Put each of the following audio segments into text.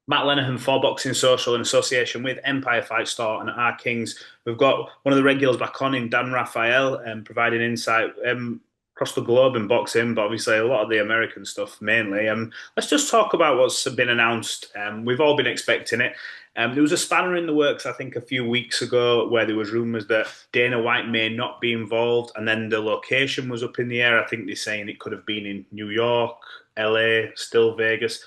Matt Lenihan for Boxing Social in association with Empire Fight Store and our Kings. We've got one of the regulars back on in Dan Rafael, providing insight across the globe in boxing, but obviously a lot of the American stuff mainly. Let's just talk about what's been announced. We've all been expecting it. There was a spanner in the works, I think, a few weeks ago where there was rumours that Dana White may not be involved, and then the location was up in the air. I think they're saying it could have been in New York, LA, still Vegas.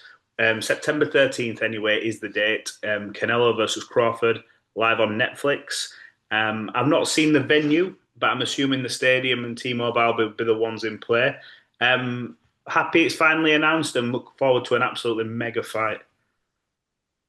September 13th, anyway, is the date. Canelo versus Crawford, live on Netflix. I've not seen the venue, but I'm assuming the stadium and T-Mobile will be the ones in play. Happy it's finally announced and look forward to an absolutely mega fight.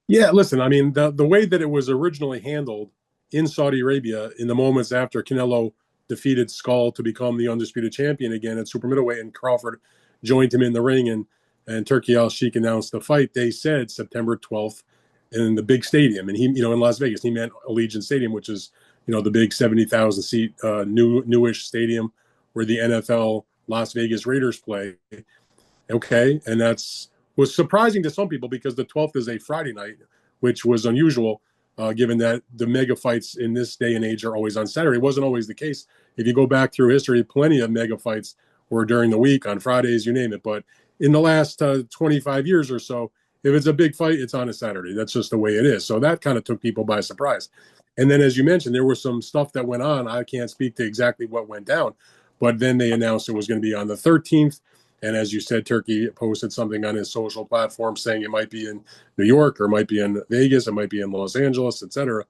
Yeah, listen, I mean, the way that it was originally handled in Saudi Arabia in the moments after Canelo defeated Skull to become the undisputed champion again at super middleweight, and Crawford joined him in the ring, and Turki Al-Sheikh announced the fight, they said September 12th in the big stadium. And he, in Las Vegas, he meant Allegiant Stadium, which is, the big 70,000 seat, newish stadium where the NFL Las Vegas Raiders play. Okay. And was surprising to some people because the 12th is a Friday night, which was unusual, given that the mega fights in this day and age are always on Saturday. It wasn't always the case. If you go back through history, plenty of mega fights were during the week, on Fridays, you name it. But in the last 25 years or so, if it's a big fight, it's on a Saturday. That's just the way it is. So that kind of took people by surprise. And then, as you mentioned, there was some stuff that went on. I can't speak to exactly what went down, but then they announced it was going to be on the 13th. And as you said, Turkey posted something on his social platform saying it might be in New York, or it might be in Vegas, it might be in Los Angeles, etc.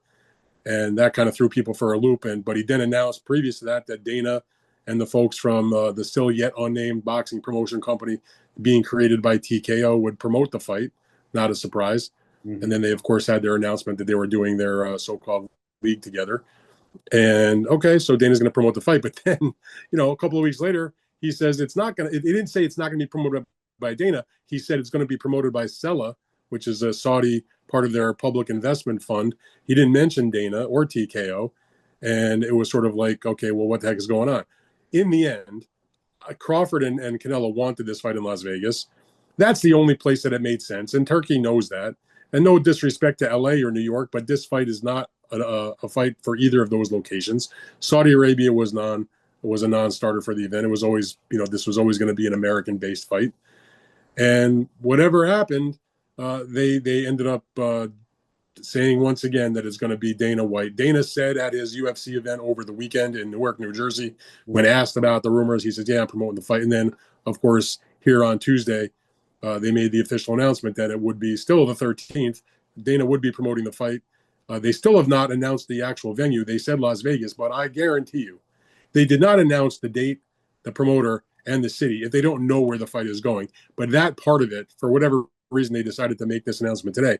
And that kind of threw people for a loop. But he then announced previous to that Dana and the folks from the still yet unnamed boxing promotion company being created by TKO would promote the fight. Not a surprise. Mm-hmm. And then they, of course, had their announcement that they were doing their so-called league together. And okay, so Dana's going to promote the fight. But then, a couple of weeks later, he says it's not going to, it didn't say it's not going to be promoted by Dana. He said it's going to be promoted by Sela, which is a Saudi part of their public investment fund. He didn't mention Dana or TKO. And it was sort of like, okay, well, what the heck is going on? In the end, Crawford and Canelo wanted this fight in Las Vegas. That's the only place that it made sense. And Turkey knows that. And no disrespect to LA or New York, but this fight is not a fight for either of those locations. Saudi Arabia was a non-starter for the event. It was always, this was always going to be an American-based fight. And whatever happened, they ended up saying once again that it's going to be Dana White. Dana said at his UFC event over the weekend in Newark, New Jersey, when asked about the rumors, he said, yeah, I'm promoting the fight. And then, of course, here on Tuesday, they made the official announcement that it would be still the 13th. Dana would be promoting the fight. They still have not announced the actual venue. They said Las Vegas, but I guarantee you, they did not announce the date, the promoter, and the city if they don't know where the fight is going. But that part of it, for whatever reason, they decided to make this announcement today.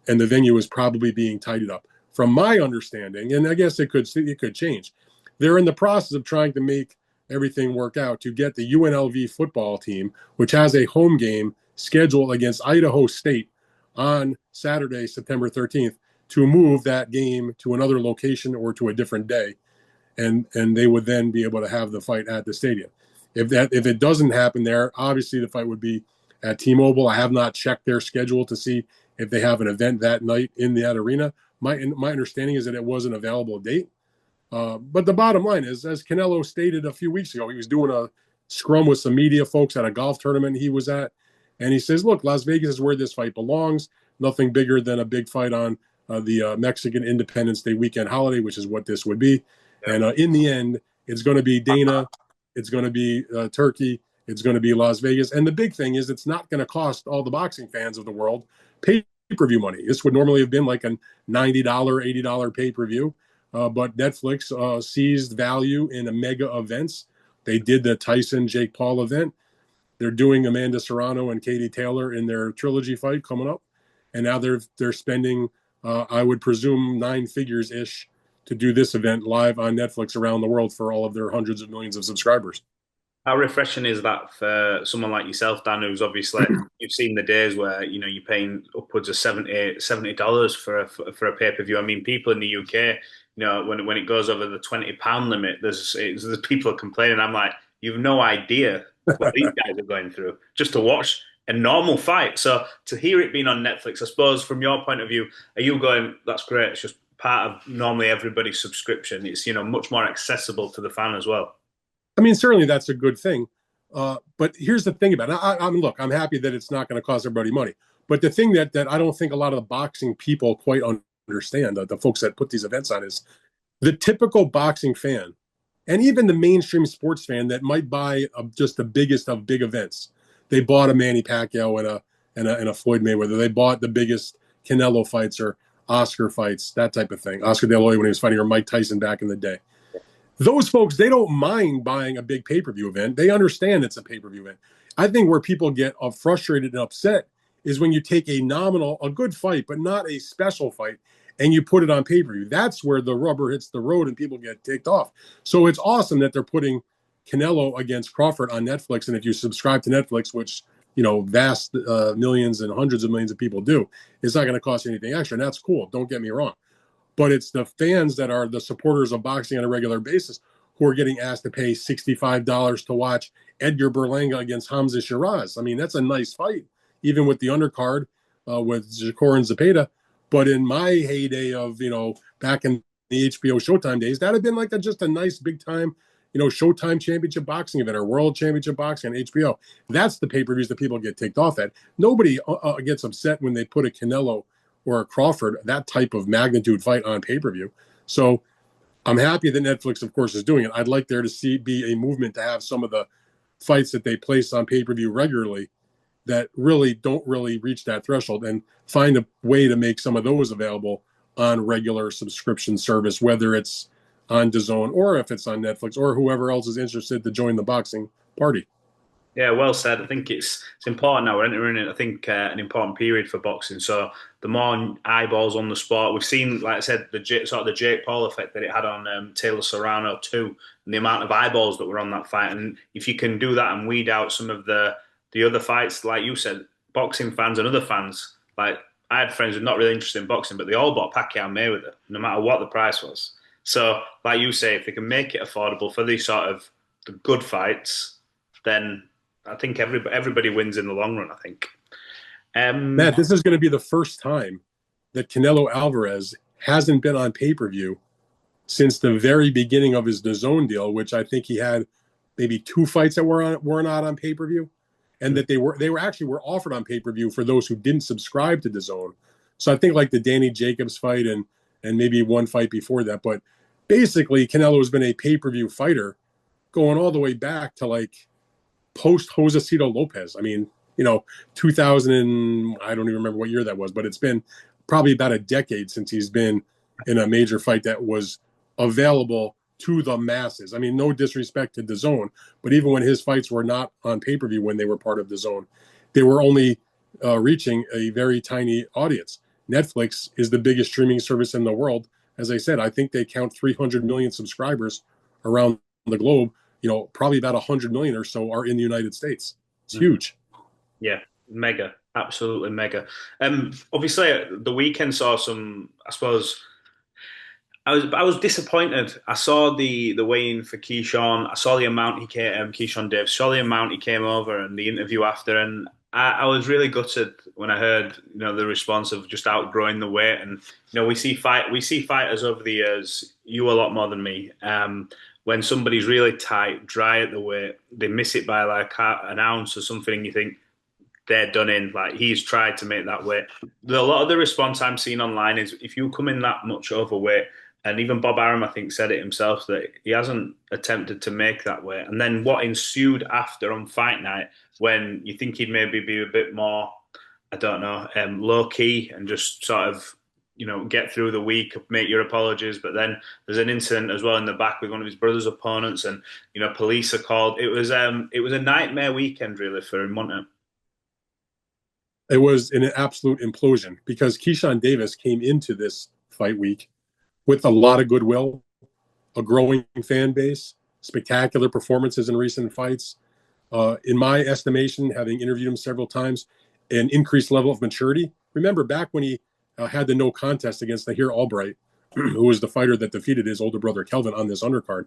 And the venue is probably being tidied up. From my understanding, and I guess it could change, they're in the process of trying to make everything work out to get the UNLV football team, which has a home game scheduled against Idaho State on Saturday, September 13th, to move that game to another location or to a different day. And they would then be able to have the fight at the stadium. If it doesn't happen there, obviously the fight would be at T-Mobile. I have not checked their schedule to see if they have an event that night in that arena. My understanding is that it was an available date. But the bottom line is, as Canelo stated a few weeks ago, he was doing a scrum with some media folks at a golf tournament he was at. And he says, look, Las Vegas is where this fight belongs. Nothing bigger than a big fight on the Mexican Independence Day weekend holiday, which is what this would be. And in the end, it's going to be Dana. It's going to be Turkey. It's going to be Las Vegas. And the big thing is it's not going to cost all the boxing fans of the world pay-per-view money. This would normally have been like a $90, $80 pay-per-view. But Netflix seized value in a mega events. They did the Tyson-Jake Paul event. They're doing Amanda Serrano and Katie Taylor in their trilogy fight coming up. And now they're spending, I would presume, 9 figures-ish to do this event live on Netflix around the world for all of their hundreds of millions of subscribers. How refreshing is that for someone like yourself, Dan, who's obviously, you've seen the days where, you're paying upwards of $70 for a pay-per-view. I mean, people in the UK, when it goes over the £20 limit, there's people are complaining. I'm like, you've no idea what these guys are going through just to watch a normal fight. So to hear it being on Netflix, I suppose from your point of view, are you going, that's great, it's just part of normally everybody's subscription. It's, much more accessible to the fan as well. I mean, certainly that's a good thing. But here's the thing about it. Look, I'm happy that it's not going to cost everybody money. But the thing that I don't think a lot of the boxing people quite understand, the folks that put these events on, is the typical boxing fan, and even the mainstream sports fan that might buy just the biggest of big events. They bought a Manny Pacquiao and a Floyd Mayweather. They bought the biggest Canelo fights or Oscar fights, that type of thing. Oscar De La Hoya when he was fighting, or Mike Tyson back in the day. Those folks, they don't mind buying a big pay-per-view event. They understand it's a pay-per-view event. I think where people get frustrated and upset is when you take a good fight, but not a special fight, and you put it on pay-per-view. That's where the rubber hits the road and people get ticked off. So it's awesome that they're putting Canelo against Crawford on Netflix. And if you subscribe to Netflix, which, vast millions and hundreds of millions of people do, it's not going to cost you anything extra. And that's cool. Don't get me wrong. But it's the fans that are the supporters of boxing on a regular basis who are getting asked to pay $65 to watch Edgar Berlanga against Hamza Shiraz. I mean, that's a nice fight, even with the undercard with Shakur and Zepeda. But in my heyday of, back in the HBO Showtime days, that had been like just a nice big time, Showtime championship boxing event or world championship boxing on HBO. That's the pay-per-views that people get ticked off at. Nobody gets upset when they put a Canelo or a Crawford, that type of magnitude fight on pay-per-view. So I'm happy that Netflix, of course, is doing it. I'd like there to be a movement to have some of the fights that they place on pay-per-view regularly that really don't really reach that threshold, and find a way to make some of those available on regular subscription service, whether it's on DAZN or if it's on Netflix or whoever else is interested to join the boxing party. Yeah, well said. I think it's important now. We're entering, I think, an important period for boxing. So the more eyeballs on the sport, we've seen, like I said, the Jake Paul effect that it had on Taylor Serrano too, and the amount of eyeballs that were on that fight. And if you can do that and weed out some of the other fights, like you said, boxing fans and other fans, like I had friends who are not really interested in boxing, but they all bought Pacquiao and Mayweather, no matter what the price was. So, like you say, if they can make it affordable for these sort of the good fights, then I think everybody wins in the long run, I think. Matt, this is going to be the first time that Canelo Alvarez hasn't been on pay-per-view since the very beginning of his DAZN deal, which I think he had maybe 2 fights that were not on pay-per-view, and that they were offered on pay-per-view for those who didn't subscribe to DAZN. So I think like the Danny Jacobs fight and maybe one fight before that, but basically Canelo has been a pay-per-view fighter going all the way back to like post Josecito Lopez. I mean, 2000 and I don't even remember what year that was, but it's been probably about a decade since he's been in a major fight that was available to the masses. I mean, no disrespect to DAZN, but even when his fights were not on pay-per-view, when they were part of DAZN, they were only reaching a very tiny audience. Netflix is the biggest streaming service in the world. As I said, I think they count 300 million subscribers around the globe. Probably about 100 million or so are in the United States. It's huge. Yeah, mega, absolutely mega. Obviously, the weekend saw some. I suppose I was disappointed. I saw the weigh-in for Keyshawn. I saw the amount he came, Keyshawn Davis. Saw the amount he came over and the interview after, and I was really gutted when I heard the response of just outgrowing the weight. And we see fighters over the years. You a lot more than me. When somebody's really tight, dry at the weight, they miss it by like an ounce or something, and you think they're done in. Like he's tried to make that weight. A lot of the response I'm seeing online is if you come in that much overweight, and even Bob Arum, I think, said it himself that he hasn't attempted to make that weight. And then what ensued after on fight night, when you think he'd maybe be a bit more, I don't know, low key and just sort of get through the week, make your apologies. But then there's an incident as well in the back with one of his brother's opponents, and police are called. It was a nightmare weekend really for him, wasn't it? It was an absolute implosion because Keyshawn Davis came into this fight week with a lot of goodwill, a growing fan base, spectacular performances in recent fights. In my estimation, having interviewed him several times, an increased level of maturity. Remember back when he had the no contest against Nahir Albright, who was the fighter that defeated his older brother Kelvin on this undercard.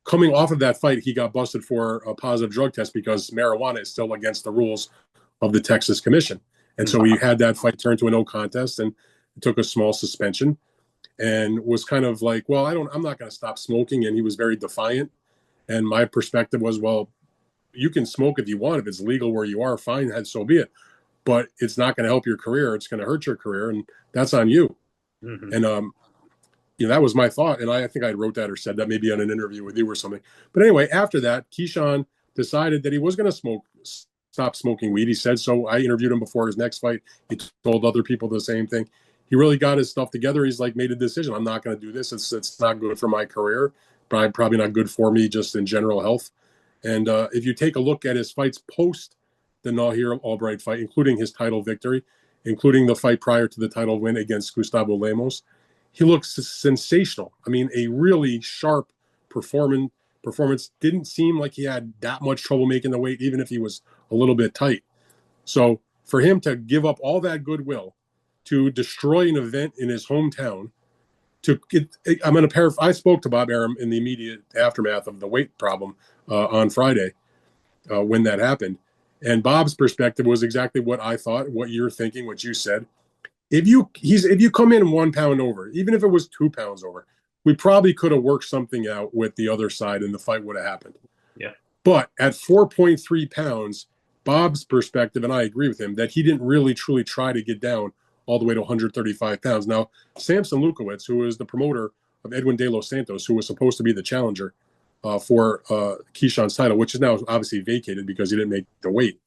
Coming off of that fight, he got busted for a positive drug test because marijuana is still against the rules of the Texas Commission. And so he had that fight turned to a no contest and took a small suspension and was kind of like, well, I'm not going to stop smoking. And he was very defiant. And my perspective was, well, you can smoke if you want. If it's legal where you are, fine, so be it. But it's not going to help your career. It's going to hurt your career. And that's on you. Mm-hmm. And, that was my thought. And I think I wrote that or said that maybe on an interview with you or something. But anyway, after that, Keyshawn decided that he was going to stop smoking weed. He said so. I interviewed him before his next fight. He told other people the same thing. He really got his stuff together. He's like, made a decision. I'm not going to do this. It's not good for my career. Probably not good for me just in general health. And if you take a look at his fights post the Nahir Albright fight, including his title victory, including the fight prior to the title win against Gustavo Lemos, he looks sensational. I mean, a really sharp performance. Didn't seem like he had that much trouble making the weight, even if he was a little bit tight. So for him to give up all that goodwill to destroy an event in his hometown, I'm going to paraphrase. I spoke to Bob Arum in the immediate aftermath of the weight problem on Friday when that happened. And Bob's perspective was exactly what I thought, what you're thinking, what you said. If you come in 1 pound over, even if it was 2 pounds over, we probably could have worked something out with the other side and the fight would have happened. Yeah. But at 4.3 pounds, Bob's perspective, and I agree with him, that he didn't really truly try to get down all the way to 135 pounds. Now, Samson Lukowicz, who is the promoter of Edwin De Los Santos, who was supposed to be the challenger for Keyshawn's title, which is now obviously vacated because he didn't make the weight,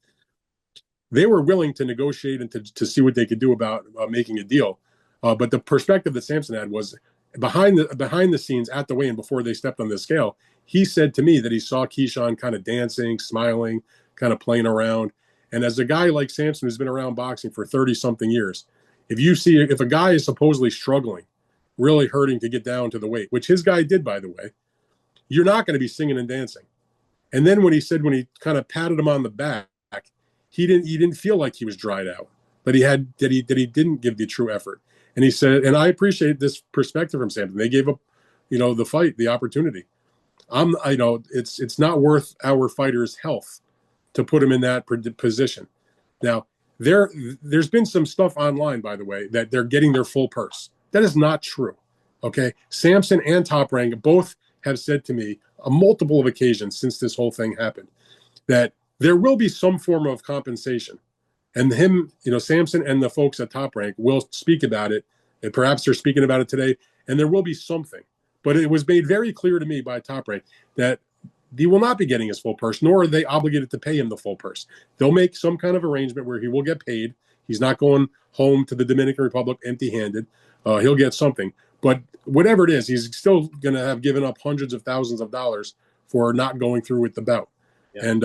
they were willing to negotiate and to see what they could do about making a deal. But the perspective that Samson had was behind the scenes at the weigh-in before they stepped on the scale. He said to me that he saw Keyshawn kind of dancing, smiling, kind of playing around. And as a guy like Samson, who's been around boxing for 30-something years, if a guy is supposedly struggling, really hurting to get down to the weight, which his guy did, by the way, you're not going to be singing and dancing. And then when he kind of patted him on the back, he didn't feel like he was dried out, but he didn't give the true effort. And he said, and I appreciate this perspective from Samson. They gave up, the fight, the opportunity. It's not worth our fighters' health to put him in that position. Now, there's been some stuff online, by the way, that they're getting their full purse. That is not true. Okay, Samson and Top Rank both have said to me on multiple of occasions since this whole thing happened that there will be some form of compensation. And Samson and the folks at Top Rank will speak about it, and perhaps they're speaking about it today, and there will be something. But it was made very clear to me by Top Rank that he will not be getting his full purse, nor are they obligated to pay him the full purse. They'll make some kind of arrangement where he will get paid. He's not going home to the Dominican Republic empty-handed. He'll get something. But whatever it is, he's still going to have given up hundreds of thousands of dollars for not going through with the bout. Yeah. And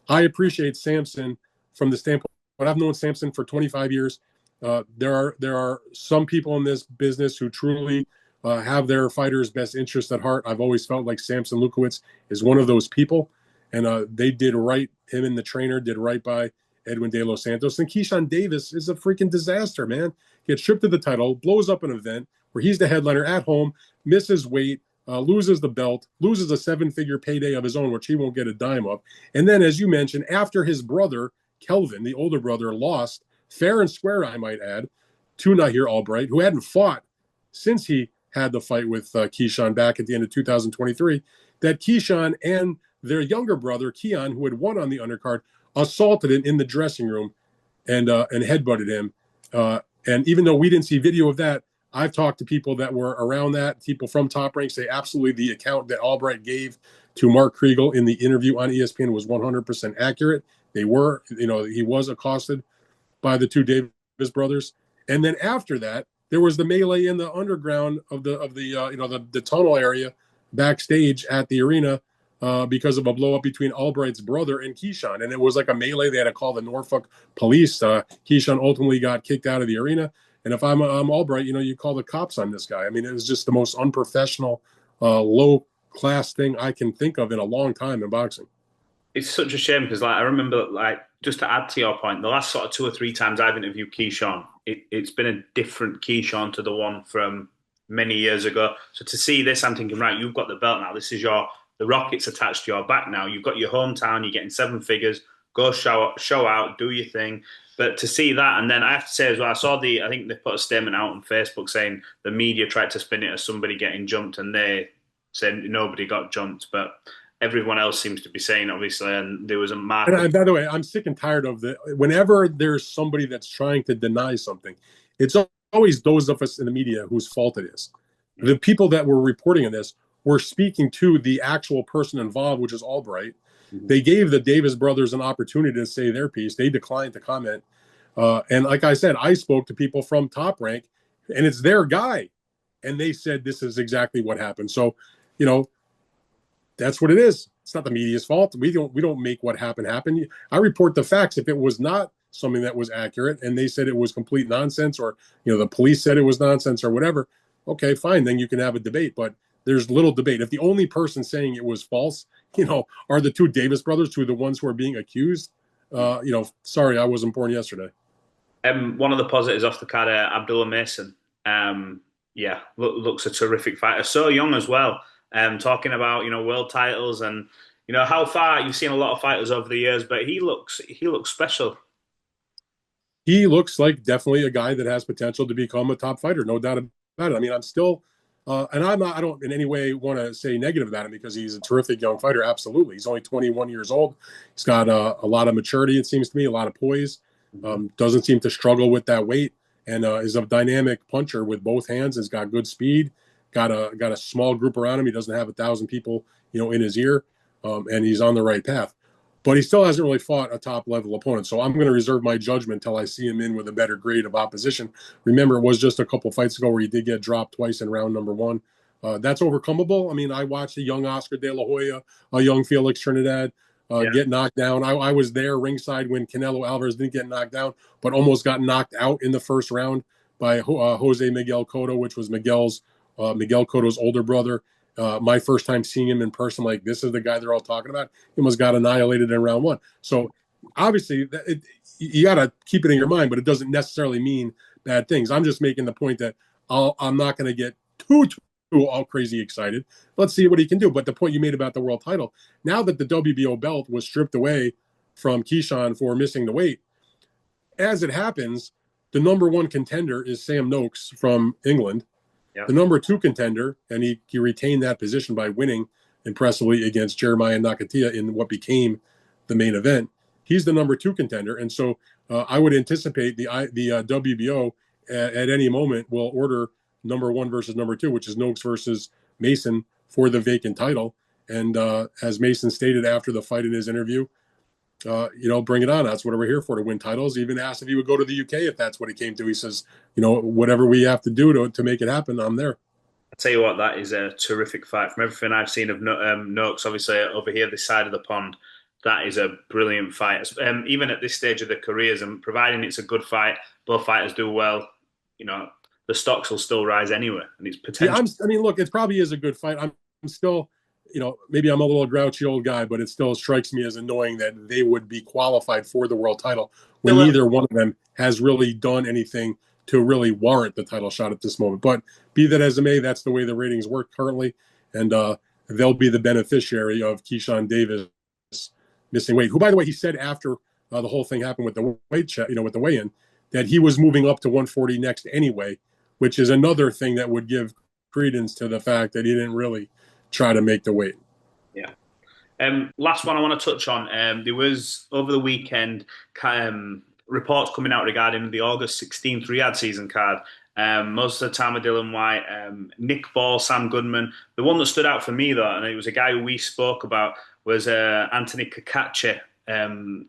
I appreciate Samson from the standpoint. But I've known Samson for 25 years. There are some people in this business who truly have their fighters' best interest at heart. I've always felt like Samson Lukowicz is one of those people, and they did right. Him and the trainer did right by Edwin De Los Santos. And Keyshawn Davis is a freaking disaster, man. Gets stripped of the title, blows up an event where he's the headliner at home, misses weight, loses the belt, loses a 7-figure payday of his own, which he won't get a dime of. And then, as you mentioned, after his brother Kelvin, the older brother, lost fair and square, I might add, to Nahir Albright, who hadn't fought since he had the fight with Keyshawn back at the end of 2023, that Keyshawn and their younger brother, Keon, who had won on the undercard, assaulted him in the dressing room and headbutted him. And even though we didn't see video of that, I've talked to people that were around that. People from Top Rank say absolutely the account that Albright gave to Mark Kriegel in the interview on ESPN was 100% accurate. He was accosted by the two Davis brothers. And then after that, there was the melee in the underground of the tunnel area backstage at the arena because of a blow up between Albright's brother and Keyshawn. And it was like a melee. They had to call the Norfolk police. Keyshawn ultimately got kicked out of the arena. And if I'm Albright, you call the cops on this guy. I mean, it was just the most unprofessional, low class thing I can think of in a long time in boxing. It's such a shame because, I remember, just to add to your point, the last sort of 2 or 3 times I've interviewed Keyshawn, it's been a different Keyshawn to the one from many years ago. So to see this, I'm thinking, right, you've got the belt now. This is the rocket's attached to your back now. You've got your hometown. You're getting 7 figures. go show out, do your thing. But to see that, and then I have to say as well, I think they put a statement out on Facebook saying the media tried to spin it as somebody getting jumped, and they said nobody got jumped, but everyone else seems to be saying obviously, and there was a mark. And by the way, I'm sick and tired of whenever there's somebody that's trying to deny something, it's always those of us in the media whose fault it is. The people that were reporting on this were speaking to the actual person involved, which is Albright. They gave the Davis brothers an opportunity to say their piece. They declined to comment. And like I said, I spoke to people from Top Rank, and it's their guy. And they said this is exactly what happened. So, that's what it is. It's not the media's fault. We don't make what happened happen. I report the facts. If it was not something that was accurate and they said it was complete nonsense, or the police said it was nonsense or whatever, okay, fine. Then you can have a debate. But there's little debate. If the only person saying it was false, are the two Davis brothers, who are the ones who are being accused, sorry, I wasn't born yesterday. One of the positives off the card, Abdullah Mason. Looks a terrific fighter. So young as well. Talking about world titles and how far you've seen a lot of fighters over the years, but he looks special. He looks like definitely a guy that has potential to become a top fighter, no doubt about it. I mean, I'm still, and I don't in any way want to say negative about him, because he's a terrific young fighter. Absolutely, he's only 21 years old. He's got a lot of maturity, it seems to me, a lot of poise. Doesn't seem to struggle with that weight, and is a dynamic puncher with both hands. Has got good speed. Got a small group around him. He doesn't have 1,000 people, in his ear, and he's on the right path. But he still hasn't really fought a top-level opponent. So I'm going to reserve my judgment until I see him in with a better grade of opposition. Remember, it was just a couple fights ago where he did get dropped twice in round number one. That's overcomable. I mean, I watched a young Oscar De La Hoya, a young Felix Trinidad get knocked down. I was there ringside when Canelo Alvarez didn't get knocked down, but almost got knocked out in the first round by Jose Miguel Cotto, which was Miguel Cotto's older brother. My first time seeing him in person, like, this is the guy they're all talking about. He almost got annihilated in round one. So obviously you got to keep it in your mind, but it doesn't necessarily mean bad things. I'm just making the point that I'm not going to get too all crazy excited. Let's see what he can do. But the point you made about the world title, now that the WBO belt was stripped away from Keyshawn for missing the weight, as it happens, the number one contender is Sam Noakes from England. Yeah. The number two contender, and he retained that position by winning impressively against Jeremiah Nakatia in what became the main event. He's the number two contender, and so I would anticipate the WBO at any moment will order number one versus number two, which is Noakes versus Mason for the vacant title. And as Mason stated after the fight in his interview, bring it on. That's what we're here for, to win titles. He even asked if he would go to the UK if that's what he came to. He says, whatever we have to do to make it happen, I'm there. I'll tell you what, that is a terrific fight. From everything I've seen of Noakes, obviously over here, this side of the pond, that is a brilliant fight. Even at this stage of their careers, and providing it's a good fight, both fighters do well, the stocks will still rise anyway. And it's potential. Yeah, look, it probably is a good fight. I'm still... maybe I'm a little grouchy old guy, but it still strikes me as annoying that they would be qualified for the world title when neither one of them has really done anything to really warrant the title shot at this moment. But be that as it may, that's the way the ratings work currently, and they'll be the beneficiary of Keyshawn Davis missing weight. Who, by the way, he said after the whole thing happened with the weight check, with the weigh-in, that he was moving up to 140 next anyway, which is another thing that would give credence to the fact that he didn't really try to make the weight. Yeah. Last one I want to touch on. There was over the weekend reports coming out regarding the August 16th Riyadh season card. Most of the time with Dylan White, Nick Ball, Sam Goodman. The one that stood out for me, though, and it was a guy who we spoke about, was Anthony Kakache on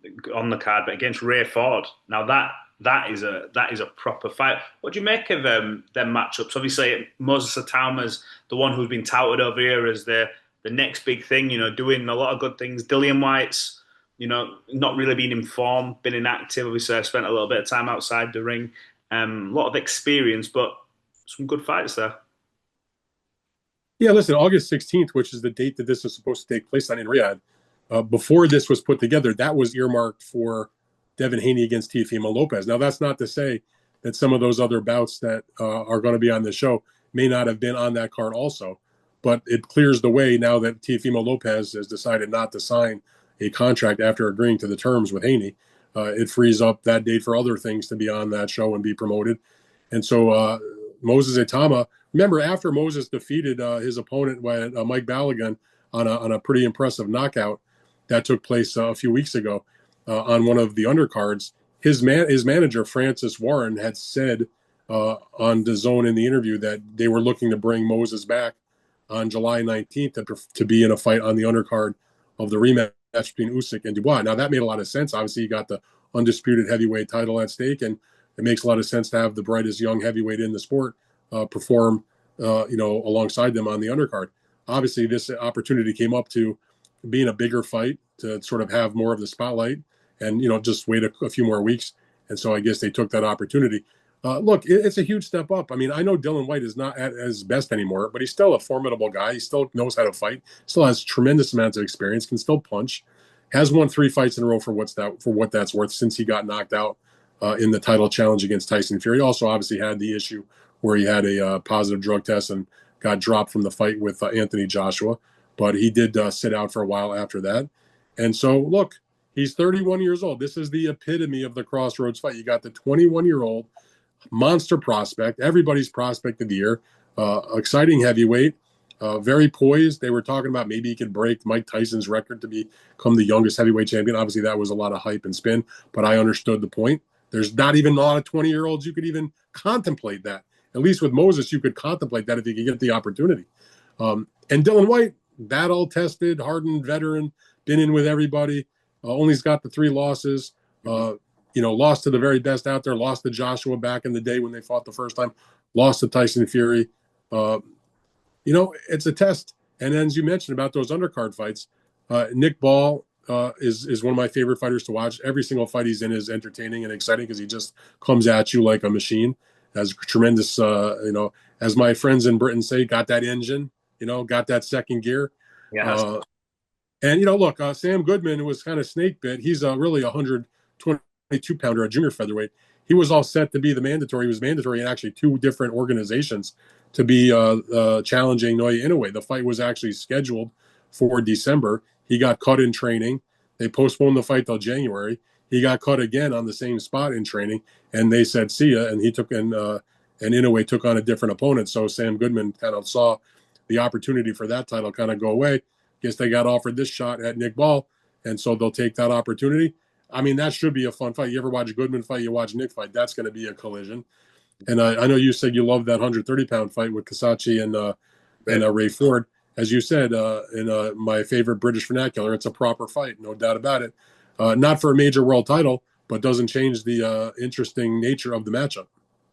the card, but against Ray Ford. Now that is a proper fight. What do you make of them matchups? Obviously, Moses Atauma's the one who's been touted over here as the next big thing, doing a lot of good things. Dillian White's, not really been in form, been inactive. Obviously, I spent a little bit of time outside the ring. A lot of experience, but some good fights there. Yeah, listen, August 16th, which is the date that this is supposed to take place on in Riyadh, before this was put together, that was earmarked for Devin Haney against Teofimo Lopez. Now, that's not to say that some of those other bouts that are going to be on the show may not have been on that card also, but it clears the way now that Teofimo Lopez has decided not to sign a contract after agreeing to the terms with Haney. It frees up that date for other things to be on that show and be promoted. And so Moses Itama, remember after Moses defeated his opponent, Mike Balogun, on a pretty impressive knockout that took place a few weeks ago on one of the undercards, his manager, Francis Warren, had said on DAZN in the interview that they were looking to bring Moses back on July 19th to be in a fight on the undercard of the rematch between Usyk and Dubois. Now, that made a lot of sense. Obviously, you got the undisputed heavyweight title at stake, and it makes a lot of sense to have the brightest young heavyweight in the sport perform, alongside them on the undercard. Obviously, this opportunity came up to being a bigger fight to sort of have more of the spotlight and, just wait a few more weeks. And so I guess they took that opportunity. Look, it's a huge step up. I mean, I know Dylan White is not at his best anymore, but he's still a formidable guy. He still knows how to fight, still has tremendous amounts of experience, can still punch, has won 3 fights in a row for what that's worth since he got knocked out in the title challenge against Tyson Fury. Also, obviously, had the issue where he had a positive drug test and got dropped from the fight with Anthony Joshua, but he did sit out for a while after that. And so, look, he's 31 years old. This is the epitome of the crossroads fight. You got the 21-year-old monster prospect, everybody's prospect of the year, exciting heavyweight, very poised. They were talking about maybe he could break Mike Tyson's record to become the youngest heavyweight champion. Obviously, that was a lot of hype and spin, but I understood the point. There's not even a lot of 20-year-olds you could even contemplate that. At least with Moses, you could contemplate that if you could get the opportunity. And Dylan White, battle-tested, hardened veteran, been in with everybody, only's got the 3 losses. Lost to the very best out there, lost to Joshua back in the day when they fought the first time, lost to Tyson Fury. It's a test. And as you mentioned about those undercard fights, Nick Ball is one of my favorite fighters to watch. Every single fight he's in is entertaining and exciting because he just comes at you like a machine. Has tremendous, as my friends in Britain say, got that engine, got that second gear. Yeah. Look, Sam Goodman, who was kind of snake bit, he's really 122-pounder, a junior featherweight. He was all set to be the mandatory. He was mandatory in actually 2 different organizations to be challenging Naoya Inoue. The fight was actually scheduled for December. He got cut in training. They postponed the fight till January. He got cut again on the same spot in training, and they said, see ya, and and Inoue took on a different opponent. So Sam Goodman kind of saw the opportunity for that title kind of go away. Guess they got offered this shot at Nick Ball, and so they'll take that opportunity. I mean, that should be a fun fight. You ever watch Goodman fight, you watch Nick fight, that's going to be a collision. And I know you said you loved that 130-pound fight with Kasachi and Ray Ford. As you said, in my favorite British vernacular, it's a proper fight, no doubt about it. Not for a major world title, but doesn't change the interesting nature of the matchup.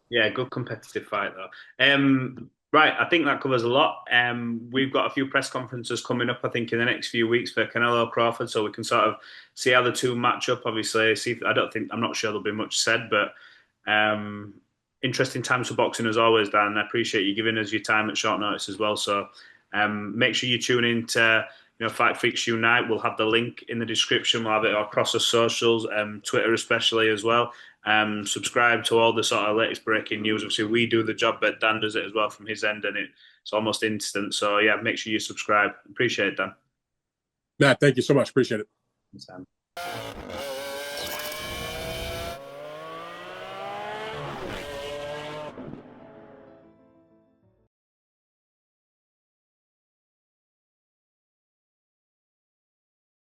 Yeah, good competitive fight though. Right, I think that covers a lot. We've got a few press conferences coming up, I think, in the next few weeks for Canelo Crawford, so we can sort of see how the two match up. Obviously, I'm not sure there'll be much said, but interesting times for boxing as always, Dan. I appreciate you giving us your time at short notice as well. So make sure you tune in to Fight Freaks Unite. We'll have the link in the description. We'll have it across the socials, Twitter especially as well. Subscribe to all the sort of latest breaking news. Obviously, we do the job, but Dan does it as well from his end, and it's almost instant. So yeah, make sure you subscribe. Appreciate it, Dan. Matt, thank you so much. Appreciate it. Thanks, Dan.